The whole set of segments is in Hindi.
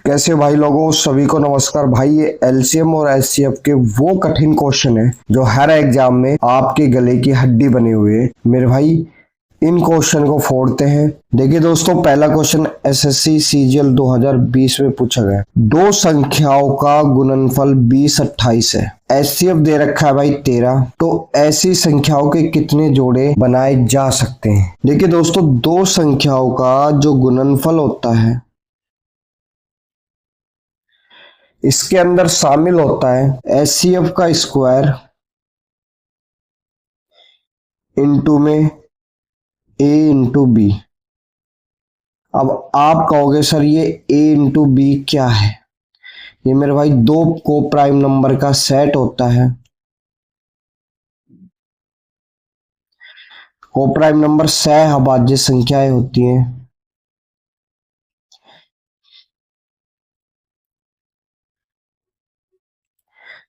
कैसे हो भाई लोगों, सभी को नमस्कार। भाई ये एलसीएम और एचसीएफ के वो कठिन क्वेश्चन है जो हर एग्जाम में आपके गले की हड्डी बने हुए हैं। मेरे भाई इन क्वेश्चन को फोड़ते हैं। देखिए दोस्तों, पहला क्वेश्चन एसएससी सीजीएल 2020 में पूछा गया। दो संख्याओं का गुणनफल 20 28 है। एचसीएफ दे रखा है भाई 13। तो ऐसी संख्याओं के कितने जोड़े बनाए जा सकते हैं? देखिए दोस्तों, दो संख्याओं का जो गुणनफल होता है इसके अंदर शामिल होता है एचसीएफ का स्क्वायर इंटू में ए इंटू बी। अब आप कहोगे सर ये ए इंटू बी क्या है? ये मेरे भाई दो को प्राइम नंबर का सेट होता है। को प्राइम नंबर सहअभाज्य संख्याएं होती हैं।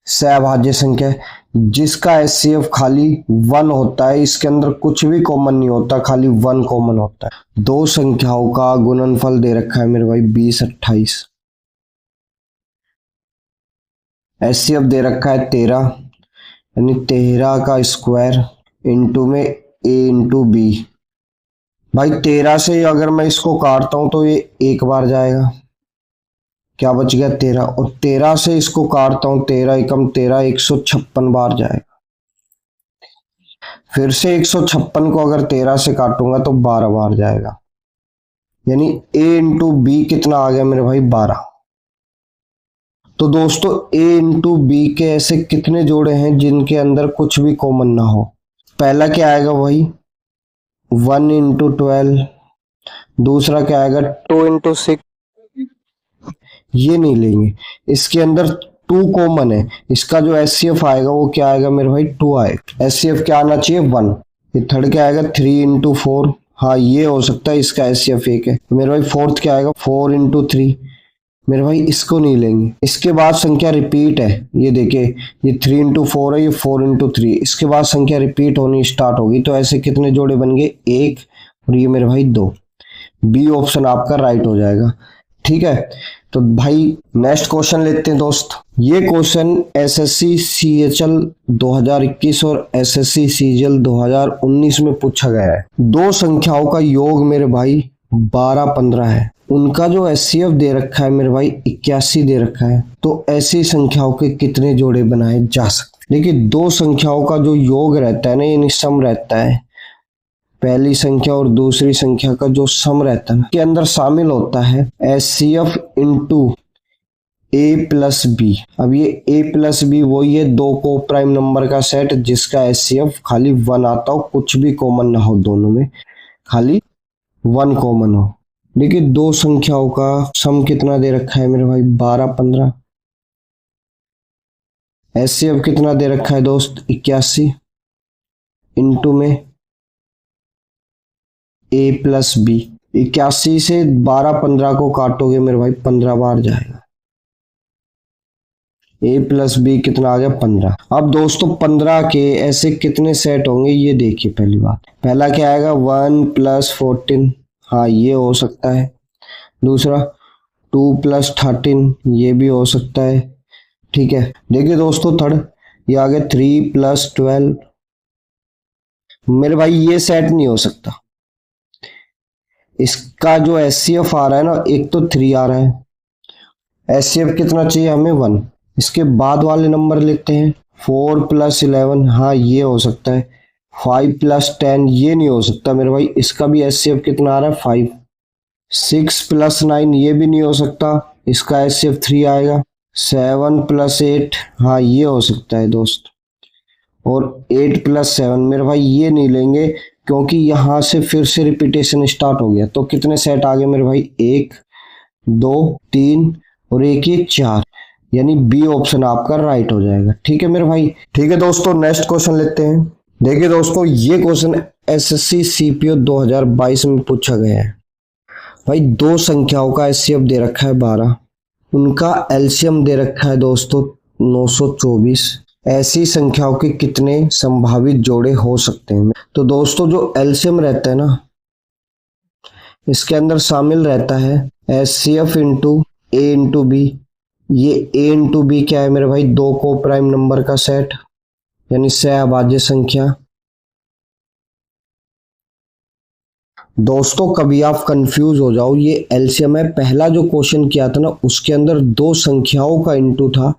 सहअभाज्य संख्या जिसका एचसीएफ खाली 1 होता है। इसके अंदर कुछ भी कॉमन नहीं होता, खाली 1 कॉमन होता है। दो संख्याओं का गुणनफल दे रखा है मेरे भाई 20 28। एचसीएफ दे रखा है 13, यानी 13 का स्क्वायर इंटू में ए इंटू बी। भाई 13 से अगर मैं इसको काटता हूं तो ये एक बार जाएगा, क्या बच गया 13। और 13 से इसको काटता हूं 13 एकम 13, 156 बार जाएगा। फिर से 156 को अगर 13 से काटूंगा तो 12 बार जाएगा। यानी ए इंटू बी कितना आ गया मेरे भाई 12। तो दोस्तों ए इंटू बी के ऐसे कितने जोड़े हैं जिनके अंदर कुछ भी कॉमन ना हो? पहला क्या आएगा भाई 1 इंटू 12। दूसरा क्या आएगा 2 इंटू 6। ये नहीं लेंगे, इसके अंदर 2 कॉमन है। इसका जो एचसीएफ आएगा वो क्या आएगा मेरे भाई 2 आएगा। एचसीएफ क्या आना चाहिए 1। ये थर्ड क्या आएगा 3 इंटू 4। हाँ ये हो सकता है, इसका एचसीएफ 1 है। तो मेरे भाई फोर्थ क्या आएगा 4 इंटू 3। मेरे भाई इसको नहीं लेंगे। इसके बाद संख्या रिपीट है, ये देखिए ये 3 इंटू 4 है, ये 4 इंटू 3। इसके बाद संख्या रिपीट होनी स्टार्ट होगी। तो ऐसे कितने जोड़े बन गए 1 और ये मेरे भाई 2। बी ऑप्शन आपका राइट हो जाएगा। ठीक है, तो भाई नेक्स्ट क्वेश्चन लेते हैं दोस्त। ये क्वेश्चन एसएससी सीएचएल 2021 और एसएससी सीजीएल 2019 में पूछा गया है। दो संख्याओं का योग मेरे भाई 12 15 है। उनका जो एचसीएफ दे रखा है मेरे भाई 81 दे रखा है। तो ऐसी संख्याओं के कितने जोड़े बनाए जा सकते? देखिए दो संख्याओं का जो योग रहता है ना, यानी सम रहता है। पहली संख्या और दूसरी संख्या का जो सम रहता है के अंदर शामिल होता है एचसीएफ इंटू ए प्लस बी। अब ये ए प्लस बी वही है दो को प्राइम नंबर का सेट जिसका एचसीएफ खाली 1 आता हो, कुछ भी कॉमन ना हो, दोनों में खाली 1 कॉमन हो। देखिए दो संख्याओं का सम कितना दे रखा है मेरे भाई 12 15। एचसीएफ कितना दे रखा है दोस्त 81 इंटू में ए प्लस बी। 81 से 12 15 को काटोगे मेरे भाई 15 बार जाएगा। ए प्लस बी कितना आ गया 15। अब दोस्तों 15 के ऐसे कितने सेट होंगे ये देखिए। पहली बात, पहला क्या आएगा 1 प्लस 14। हाँ ये हो सकता है। दूसरा 2 प्लस 13, ये भी हो सकता है। ठीक है, देखिए दोस्तों थर्ड ये आ गया 3 प्लस 12। मेरे भाई ये सेट नहीं हो सकता। इसका जो एचसीएफ आ रहा है ना, एक तो 3 आ रहा है। एचसीएफ कितना चाहिए हमें 1। इसके बाद वाले नंबर लेते हैं 4 प्लस 11। हाँ ये हो सकता है। 5 प्लस 10, ये नहीं हो सकता मेरे भाई। इसका भी एचसीएफ कितना आ रहा है 5। 6 प्लस 9, ये भी नहीं हो सकता। इसका एचसीएफ 3 आएगा। 7 प्लस 8, हाँ ये हो सकता है दोस्त। और 8 प्लस 7 मेरे भाई ये नहीं लेंगे, क्योंकि यहां से फिर से रिपीटेशन स्टार्ट हो गया। तो कितने सेट आ गए मेरे भाई 1 2 3 और एक ये 4। यानी बी ऑप्शन आपका राइट हो जाएगा। ठीक है मेरे भाई। ठीक है दोस्तों, नेक्स्ट क्वेश्चन लेते हैं। देखिए दोस्तों ये क्वेश्चन एसएससी सीपीओ 2022 में पूछा गया है। भाई दो संख्याओं का एचसीएफ दे रखा है 12। उनका एलसीएम दे रखा है दोस्तों 924। ऐसी संख्याओं के कितने संभावित जोड़े हो सकते हैं? तो दोस्तों जो एलसीएम रहता है ना, इसके अंदर शामिल रहता है एचसीएफ इंटू ए इंटू बी, ये ए इंटू बी क्या है मेरे भाई, दो को प्राइम नंबर का सेट यानी सहअभाज्य संख्या। दोस्तों कभी आप कंफ्यूज हो जाओ, ये एलसीएम है। पहला जो क्वेश्चन किया था ना उसके अंदर दो संख्याओं का इंटू था,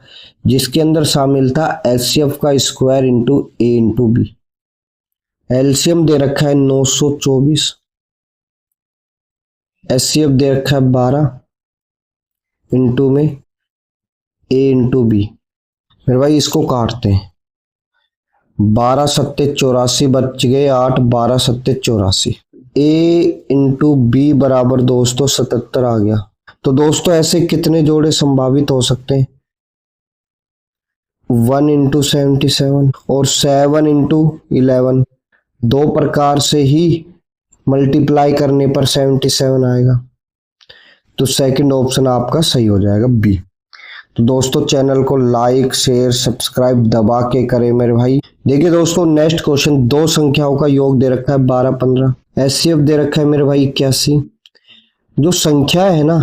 जिसके अंदर शामिल था एचसीएफ का स्क्वायर इंटू ए इंटू बी। एलसीएम दे रखा है 924, एचसीएफ दे रखा है 12 इंटू में ए इंटू बी। मेरे भाई इसको काटते हैं, 12 सत्ते 84 बच गए 8, 12 सत्ते 84। ए इंटू बी बराबर दोस्तों 77 आ गया। तो दोस्तों ऐसे कितने जोड़े संभावित हो सकते हैं, 1 इंटू 77 और 7 इंटू 11, दो प्रकार से ही मल्टीप्लाई करने पर 77 आएगा। तो सेकंड ऑप्शन आपका सही हो जाएगा बी। तो दोस्तों चैनल को लाइक शेयर सब्सक्राइब दबा के करें मेरे भाई। देखिए दोस्तों नेक्स्ट क्वेश्चन, दो संख्याओं का योग दे रखा है 12 15, एचसीएफ दे रखा है मेरे भाई 81। जो संख्या है ना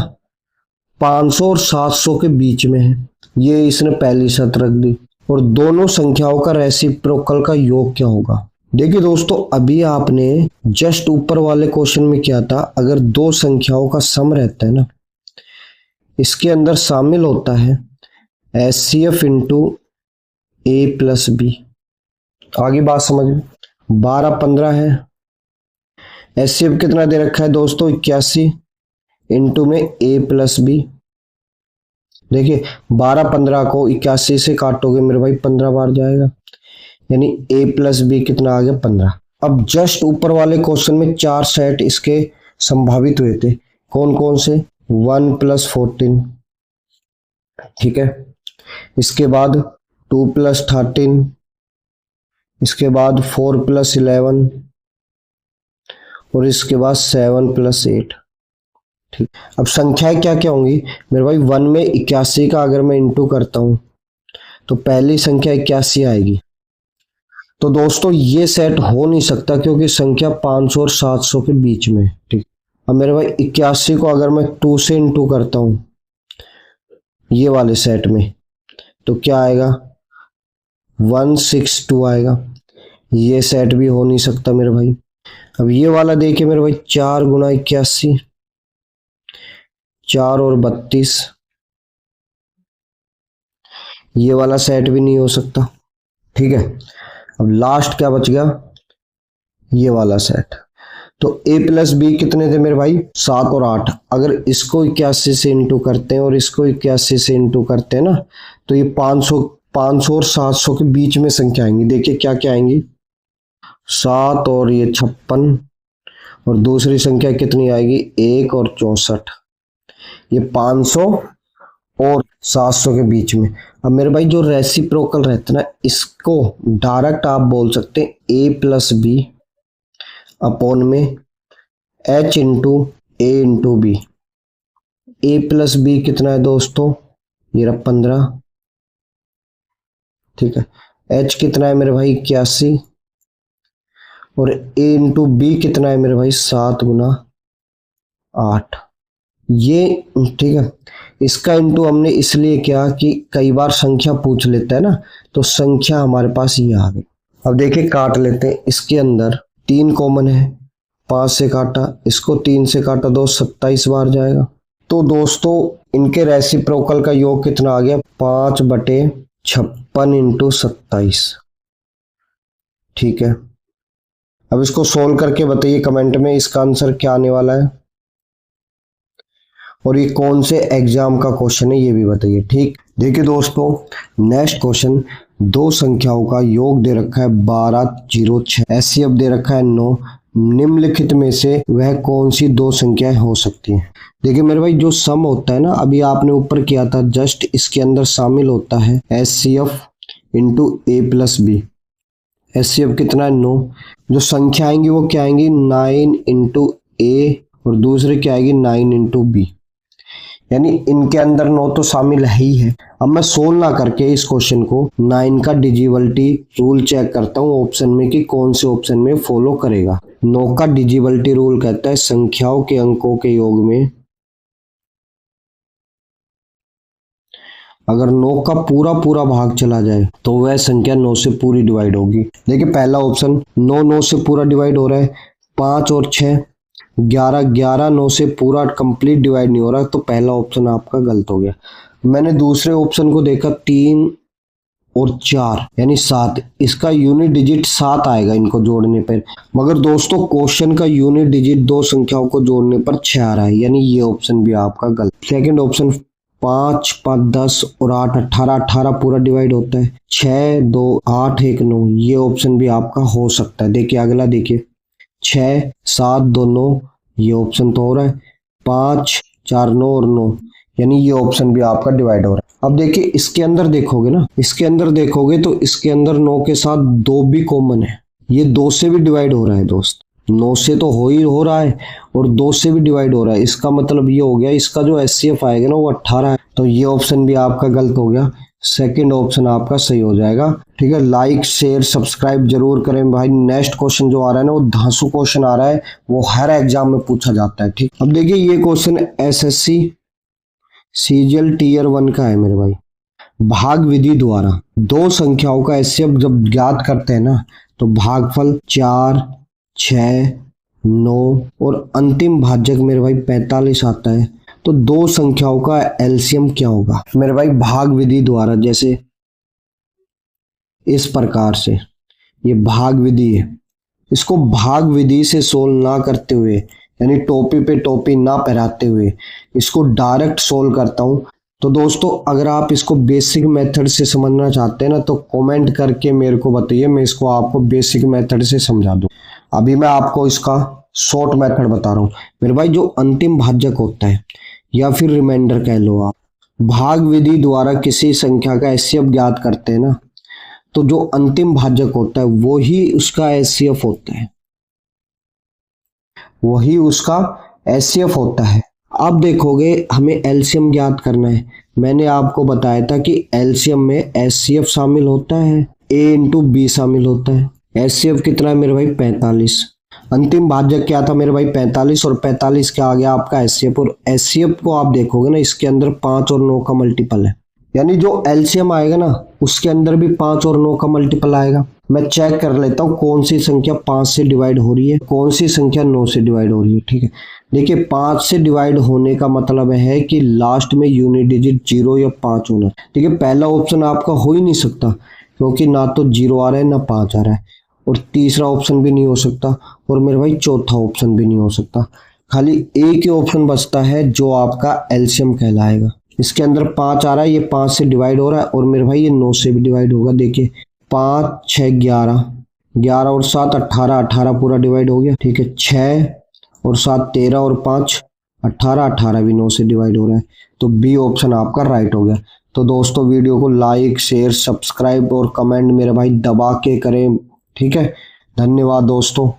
500 और 700 के बीच में है, ये इसने पहली शर्त रख दी। और दोनों संख्याओं का रेसिप्रोकल का योग क्या होगा। देखिए दोस्तों अभी आपने जस्ट ऊपर वाले क्वेश्चन में क्या था, अगर दो संख्याओं का सम रहता है ना, इसके अंदर शामिल होता है एचसीएफ इंटू ए प्लस बी। आगे बात समझ में, 12 15 है, एचसीएफ कितना दे रखा है दोस्तों 81 इंटू में ए प्लस बी। देखिए 12 15 को 81 से काटोगे मेरे भाई 15 बार जाएगा, यानी ए प्लस बी कितना आ गया 15। अब जस्ट ऊपर वाले क्वेश्चन में चार सेट इसके संभावित हुए थे, कौन कौन से, 1 प्लस 14, ठीक है, इसके बाद 2 प्लस 13, इसके बाद 4 प्लस 11 और इसके बाद 7 प्लस 8। ठीक, अब संख्याएं क्या क्या होंगी मेरे भाई, 1 में 81 का अगर मैं इंटू करता हूं तो पहली संख्या 81 आएगी। तो दोस्तों ये सेट हो नहीं सकता क्योंकि संख्या 500 और 700 के बीच में। ठीक, अब मेरे भाई 81 को अगर मैं 2 से इंटू करता हूं ये वाले सेट में तो क्या आएगा, 162 आएगा। ये सेट भी हो नहीं सकता मेरे भाई। अब ये वाला देखिए मेरे भाई, 4 गुना 81, 4 और 32, ये वाला सेट भी नहीं हो सकता। ठीक है, अब लास्ट क्या बच गया, ये वाला सेट। तो a प्लस बी कितने थे मेरे भाई, 7 और 8। अगर इसको 81 से इंटू करते हैं और इसको 81 से इंटू करते हैं ना तो ये 500 और 700 के बीच में संख्या आएंगी। देखिए क्या क्या आएंगी, 7 और ये 56 और दूसरी संख्या कितनी आएगी 1 और 64। ये 500 और 700 के बीच में। अब मेरे भाई जो रेसिप्रोकल रहता है ना, इसको डायरेक्ट आप बोल सकते हैं a प्लस बी अपॉन में h इंटू ए इंटू बी। ए प्लस बी कितना है दोस्तों, ये रहा 15, ठीक है, h कितना है मेरे भाई 81 और a इंटू बी कितना है मेरे भाई 7 गुना 8। ये ठीक है, इसका इंटू हमने इसलिए किया कि कई बार संख्या पूछ लेता है ना, तो संख्या हमारे पास ये आ गई। अब देखिए काट लेते हैं, इसके अंदर 3 कॉमन है, 5 से काटा, इसको 3 से काटा 2, 27 बार जाएगा। तो दोस्तों इनके रेसिप्रोकल का योग कितना आ गया, 5/56 इंटू 27। ठीक है, अब इसको सोल्व करके बताइए कमेंट में इसका आंसर क्या आने वाला है और ये कौन से एग्जाम का क्वेश्चन है ये भी बताइए। ठीक, देखिए दोस्तों नेक्स्ट क्वेश्चन, दो संख्याओं का योग दे रखा है 1206, एचसीएफ दे रखा है 9, निम्नलिखित में से वह कौन सी दो संख्याएं हो सकती हैं। देखिए मेरे भाई जो सम होता है ना, अभी आपने ऊपर किया था, जस्ट इसके अंदर शामिल होता है एचसीएफ इंटू ए प्लस बी। एचसीएफ कितना है 9, जो संख्या आएंगी वो क्या आएंगी 9 इंटू ए और दूसरी क्या आएगी 9 इंटू बी, यानी इनके अंदर 9 तो शामिल ही है। अब मैं सोल्व ना करके इस क्वेश्चन को 9 का डिजिबिलिटी रूल चेक करता हूँ ऑप्शन में कि कौन से ऑप्शन में फॉलो करेगा। 9 का डिजिबिलिटी रूल कहता है संख्याओं के अंकों के योग में अगर 9 का पूरा पूरा भाग चला जाए तो वह संख्या 9 से पूरी डिवाइड होगी। देखिए पहला ऑप्शन 9 9 से पूरा डिवाइड हो रहा है, 5 और 6 11 11 9 से पूरा कंप्लीट डिवाइड नहीं हो रहा, तो पहला ऑप्शन आपका गलत हो गया। मैंने दूसरे ऑप्शन को देखा 3 और 4 यानी 7, इसका यूनिट डिजिट 7 आएगा इनको जोड़ने पर, मगर दोस्तों क्वेश्चन का यूनिट डिजिट दो संख्याओं को जोड़ने पर 6 आ रहा है, यानी ये ऑप्शन भी आपका गलत। सेकंड ऑप्शन 5 5 10 और 8 18 18 पूरा डिवाइड होता है, 6 2 8 1 9, ये ऑप्शन भी आपका हो सकता है। देखिए अगला देखिए 6 7 2 9, ये ऑप्शन तो हो रहा है, 5 4 9 और 9, यानी ये ऑप्शन भी आपका डिवाइड हो रहा है। अब देखिए इसके अंदर देखोगे ना, इसके अंदर देखोगे तो इसके अंदर 9 के साथ 2 भी कॉमन है, ये 2 से भी डिवाइड हो रहा है दोस्त, 9 से तो हो रहा है और 2 से भी डिवाइड हो रहा है। इसका मतलब ये हो गया इसका जो एचसीएफ आएगा ना वो 18 है, तो ये ऑप्शन भी आपका गलत हो गया। सेकंड ऑप्शन आपका सही हो जाएगा। ठीक है, लाइक शेयर सब्सक्राइब जरूर करें भाई। नेक्स्ट क्वेश्चन जो आ रहा है ना वो धांसू क्वेश्चन आ रहा है, वो हर एग्जाम में पूछा जाता है। ठीक, अब देखिए ये क्वेश्चन एसएससी सीजीएल टीयर 1 का है मेरे भाई। भाग विधि द्वारा दो संख्याओं का एचसीएफ जब ज्ञात करते हैं ना तो भागफल 4 6 9 और अंतिम भाजक मेरे भाई 45 आता है, तो दो संख्याओं का एलसीएम क्या होगा मेरे भाई भाग विधि द्वारा। जैसे इस प्रकार से ये भाग विधि है, इसको भाग विधि से सोल्व ना करते हुए यानी टोपी पे टोपी ना पहराते हुए इसको डायरेक्ट सोल्व करता हूं। तो दोस्तों अगर आप इसको बेसिक मेथड से समझना चाहते हैं ना तो कमेंट करके मेरे को बताइए, मैं इसको आपको बेसिक मेथड से समझा दूं। अभी मैं आपको इसका शॉर्ट मेथड बता रहा हूँ मेरे भाई। जो अंतिम भाजक होता है या फिर रिमाइंडर कह लो आप, भाग विधि द्वारा किसी संख्या का एचसीएफ ज्ञात करते हैं ना तो जो अंतिम भाजक होता है वही उसका एचसीएफ होता है, वही उसका एचसीएफ होता है। अब देखोगे हमें एलसीएम ज्ञात करना है, मैंने आपको बताया था कि एलसीएम में एचसीएफ शामिल होता है, ए इंटू बी शामिल होता है। एचसीएफ कितना है मेरे भाई 45, अंतिम भाजक क्या था मेरे भाई 45 और 45 क्या आ गया आपका एचसीएफ। और एचसीएफ को आप देखोगे ना इसके अंदर 5 और 9 का मल्टीपल है, यानी जो एलसीएम आएगा ना उसके अंदर भी 5 और 9 का मल्टीपल आएगा। मैं चेक कर लेता हूँ कौन सी संख्या 5 से डिवाइड हो रही है, कौन सी संख्या 9 से डिवाइड हो रही है। ठीक है, देखिए 5 से डिवाइड होने का मतलब है कि लास्ट में यूनिट डिजिट 0 या 5 होना। ठीक है, पहला ऑप्शन आपका हो ही नहीं सकता क्योंकि ना तो 0 आ रहा है ना 5 आ रहा है, और तीसरा ऑप्शन भी नहीं हो सकता, और मेरे भाई चौथा ऑप्शन भी नहीं हो सकता। खाली एक ही ऑप्शन बचता है जो आपका एलसीएम कहलाएगा। इसके अंदर 5 आ रहा है, ये 5 से डिवाइड हो रहा है, और मेरे भाई ये 9 से भी डिवाइड होगा। देखिए 5 6 11 11 और 7 18 18 पूरा डिवाइड हो गया। ठीक है, 6 और 7 13 और 5 18 18 भी 9 से डिवाइड हो रहा है, तो बी ऑप्शन आपका राइट हो गया। तो दोस्तों वीडियो को लाइक शेयर सब्सक्राइब और कमेंट मेरे भाई दबा के करें। ठीक है, धन्यवाद दोस्तों।